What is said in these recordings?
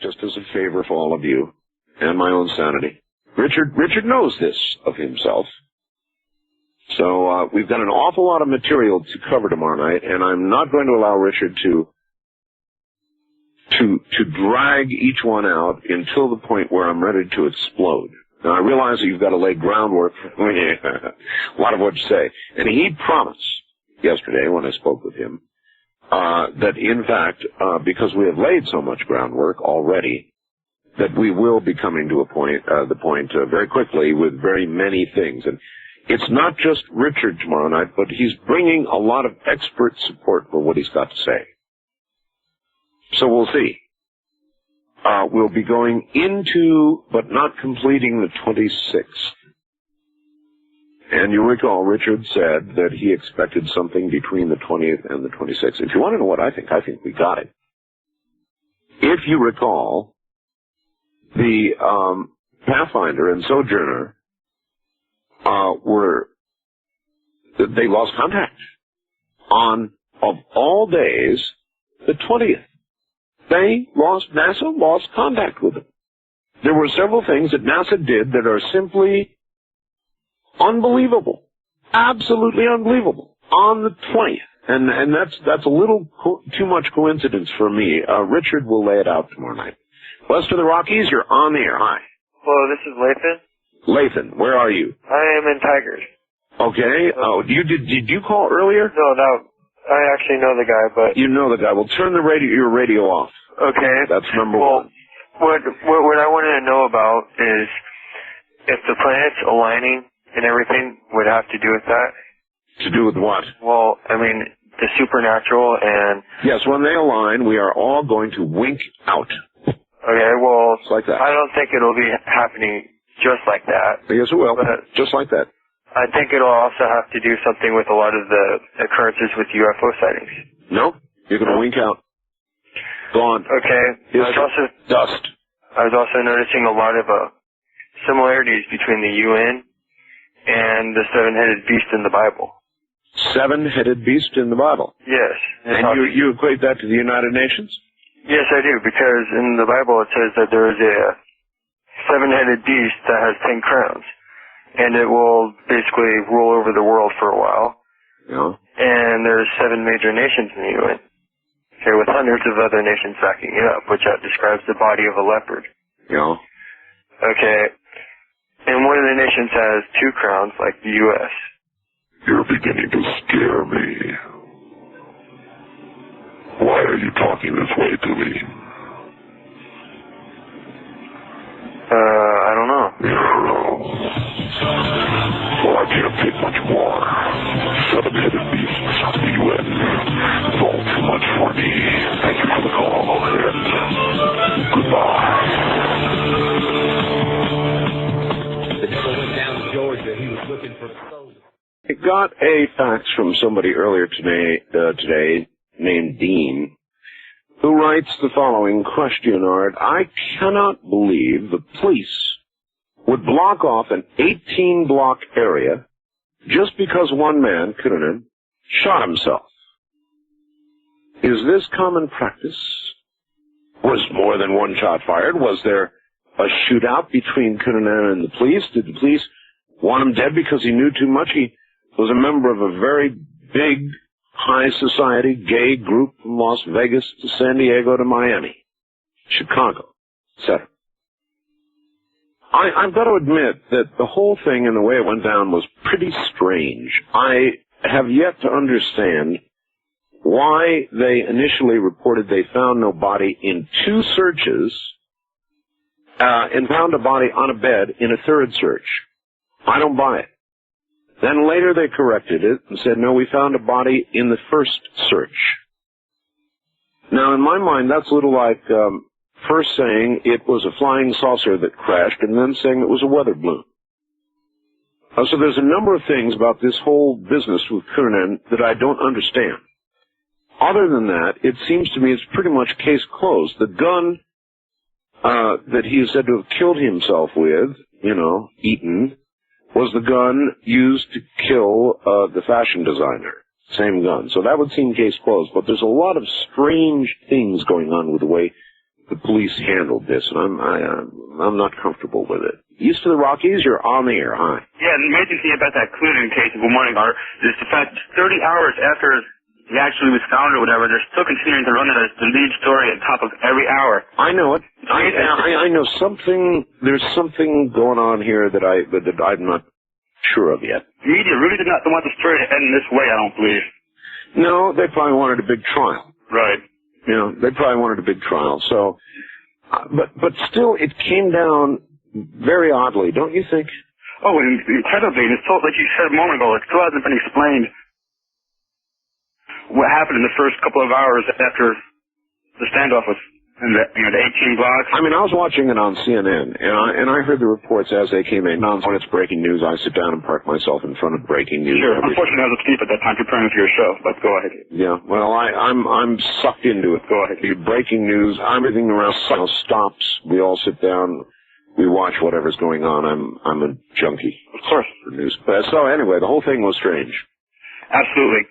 just as a favor for all of you and my own sanity. Richard knows this of himself. So we've got an awful lot of material to cover tomorrow night, and I'm not going to allow Richard to drag each one out until the point where I'm ready to explode. Now, I realize that you've got to lay groundwork for a lot of what you say. And he promised yesterday when I spoke with him that, in fact, because we have laid so much groundwork already, that we will be coming to the point very quickly with very many things. And it's not just Richard tomorrow night, but he's bringing a lot of expert support for what he's got to say. So we'll see. We'll be going into, but not completing, the 26th. And you recall Richard said that he expected something between the 20th and the 26th. If you want to know what I think we got it. If you recall, the Pathfinder and Sojourner they lost contact on, of all days, the 20th. NASA lost contact with them. There were several things that NASA did that are simply unbelievable. Absolutely unbelievable. On the 20th. And that's a little too much coincidence for me. Richard will lay it out tomorrow night. West of the Rockies, you're on the air. Hi. Hello, this is Lathan. Lathan, where are you? I am in Tigers. Okay. Oh, did you call earlier? No, I actually know the guy, but... You know the guy. Well, turn your radio off. Okay. That's number one. What I wanted to know about is if the planets aligning and everything would have to do with that. To do with what? Well, I mean, the supernatural and... Yes, when they align, we are all going to wink out. Okay, well... Just like that. I don't think it'll be happening just like that. Yes, it will. But just like that. I think it'll also have to do something with a lot of the occurrences with UFO sightings. No, you're going to wink out. Gone. Okay. Dust. I was also noticing a lot of similarities between the UN and the seven-headed beast in the Bible. Seven-headed beast in the Bible? Yes. And you equate that to the United Nations? Yes, I do, because in the Bible it says that there is a seven-headed beast that has 10 crowns. And it will basically rule over the world for a while. Yeah. And there's 7 major nations in the UN. Okay, with hundreds of other nations backing it up, which describes the body of a leopard. Yeah. Okay. And one of the nations has 2 crowns, like the U.S. You're beginning to scare me. Why are you talking this way to me? I don't know. Well, I can't take much more. Seven-headed beasts, the UN. It's all too much for me. Thank you for the call, and goodbye. The devil went down to Georgia. He was looking for soldiers. I got a fax from somebody earlier today named Dean, who writes the following question, Art. I cannot believe the police would block off an 18-block area just because one man, Kinnunen, shot himself. Is this common practice? Was more than one shot fired? Was there a shootout between Kinnunen and the police? Did the police want him dead because he knew too much? He was a member of a very big, high society gay group from Las Vegas to San Diego to Miami, Chicago, etc. I've got to admit that the whole thing and the way it went down was pretty strange. I have yet to understand why they initially reported they found no body in 2 searches and found a body on a bed in a 3rd search. I don't buy it. Then later they corrected it and said, no, we found a body in the 1st search. Now, in my mind, that's a little like first saying it was a flying saucer that crashed and then saying it was a weather balloon. So there's a number of things about this whole business with Kinnunen that I don't understand. Other than that, it seems to me it's pretty much case closed. The gun that he is said to have killed himself with, eaten, was the gun used to kill the fashion designer. Same gun. So that would seem case closed. But there's a lot of strange things going on with the way the police handled this, and I'm not comfortable with it. East of the Rockies, you're on the air. Hi. Yeah, the amazing thing about that Cleveland case, good morning, Art, is the fact 30 hours after he actually was found or whatever, they're still continuing to run it as the lead story at top of every hour. I know it. I know something. There's something going on here that I'm not sure of yet. The media really did not want the story to end this way, I don't believe. No, they probably wanted a big trial. Right. You know, they probably wanted a big trial. So, but still, it came down very oddly, don't you think? Oh, and incredibly, and it's still, like you said a moment ago, it still hasn't been explained what happened in the first couple of hours after the standoff was in the 18 blocks. I mean, I was watching it on CNN, and I heard the reports as they came in. Now, when it's breaking news, I sit down and park myself in front of breaking news. Sure. Unfortunately, I was asleep at that time preparing for your show, but go ahead. Yeah, well, I'm sucked into it. Go ahead. Breaking news, everything around stops. We all sit down. We watch whatever's going on. I'm a junkie. Of course. For news. But so anyway, the whole thing was strange. Absolutely.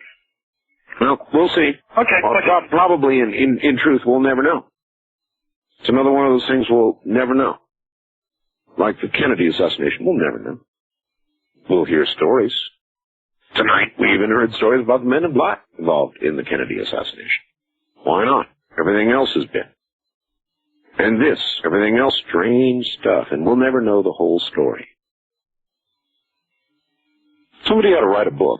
Well, we'll see. Okay. Probably in truth, we'll never know. It's another one of those things we'll never know. Like the Kennedy assassination, we'll never know. We'll hear stories. Tonight, we even heard stories about the men in black involved in the Kennedy assassination. Why not? Everything else has been. And this, everything else, strange stuff, and we'll never know the whole story. Somebody ought to write a book.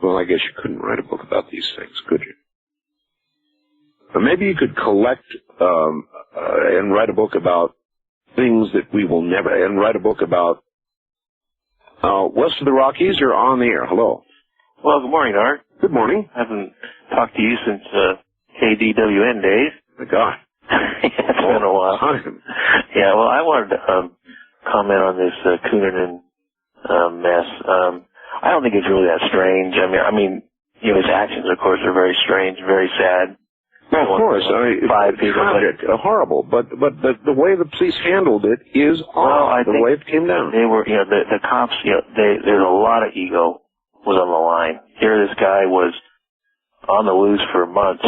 Well, I guess you couldn't write a book about these things, could you? Or maybe you could collect and write a book about things that we will never, and write a book about west of the Rockies. You're on the air. Hello. Well, good morning, Art. Good morning. I haven't talked to you since KDWN days. My God. It's been a while. Time. Yeah, well, I wanted to comment on this Coonerton mess. I don't think it's really that strange. I mean, his actions, of course, are very strange, very sad. Well, of course. Five people. Tragic, horrible. But the way the police handled it is odd. The way it came down. They were, the cops, there's a lot of ego was on the line. Here this guy was on the loose for months,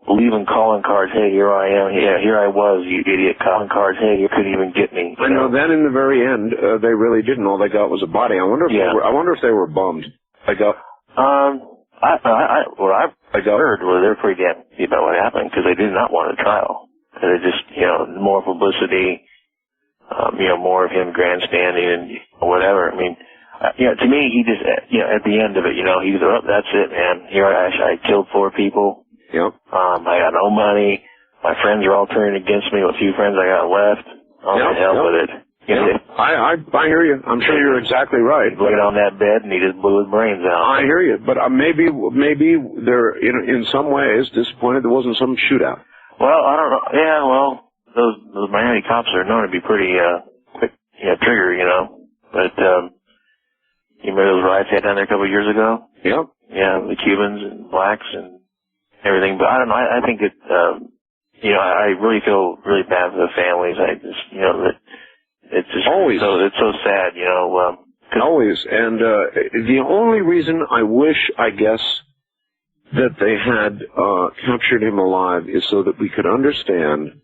leaving calling cards, hey, here I am, yeah, here I was, you idiot, calling cards, hey, you couldn't even get me. I know, then in the very end, they really didn't. All they got was a body. I wonder if they were bummed. What I heard was they're pretty damn happy about what happened, because they did not want a trial. They just, more publicity, more of him grandstanding and whatever. I mean, to me, he just, at the end of it, he was, oh, that's it, man. Here I killed 4 people. Yep. I got no money. My friends are all turning against me. A few friends I got left. Oh, the hell with it. I hear you. I'm sure you're exactly right. He laid on that bed and he just blew his brains out. I hear you, but maybe they're in some ways disappointed there wasn't some shootout. Well, I don't know. Yeah, well, those Miami cops are known to be pretty quick, trigger, But you remember those riots they had down there a couple of years ago? Yep. Yeah, the Cubans and blacks and everything. But I don't know. I think it. I really feel really bad for the families. I just, that. It's just always it's so sad, always. And the only reason I wish, I guess, that they had captured him alive is so that we could understand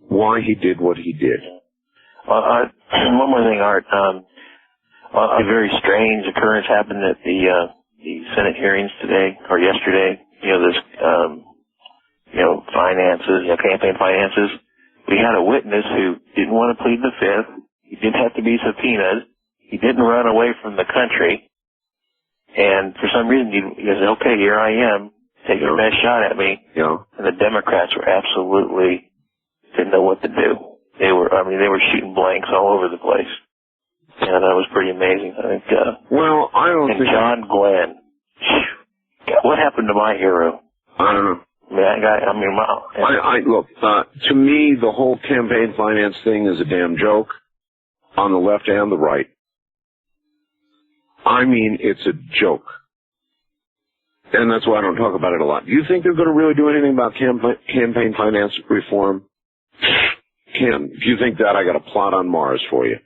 why he did what he did. One more thing, Art. A very strange occurrence happened at the Senate hearings today or yesterday. This finances, campaign finances. We had a witness who didn't want to plead the Fifth. He didn't have to be subpoenaed. He didn't run away from the country. And for some reason, he said, okay, here I am. Take your best shot at me. Yeah. And the Democrats were absolutely didn't know what to do. They were shooting blanks all over the place. Yeah, that was pretty amazing. I think, I don't think... And John Glenn. What happened to my hero? I don't know. Look, to me, the whole campaign finance thing is a damn joke on the left and the right. I mean, it's a joke. And that's why I don't talk about it a lot. Do you think they're going to really do anything about campaign finance reform? Ken, if you think that, I got a plot on Mars for you.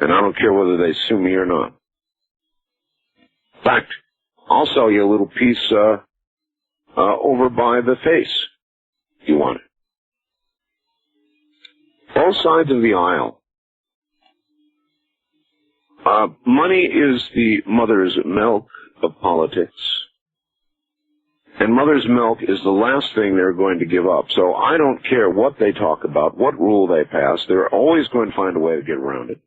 And I don't care whether they sue me or not. In fact, I'll sell you a little piece over by the face. You want it. Both sides of the aisle. Money is the mother's milk of politics. And mother's milk is the last thing they're going to give up. So I don't care what they talk about, what rule they pass, they're always going to find a way to get around it.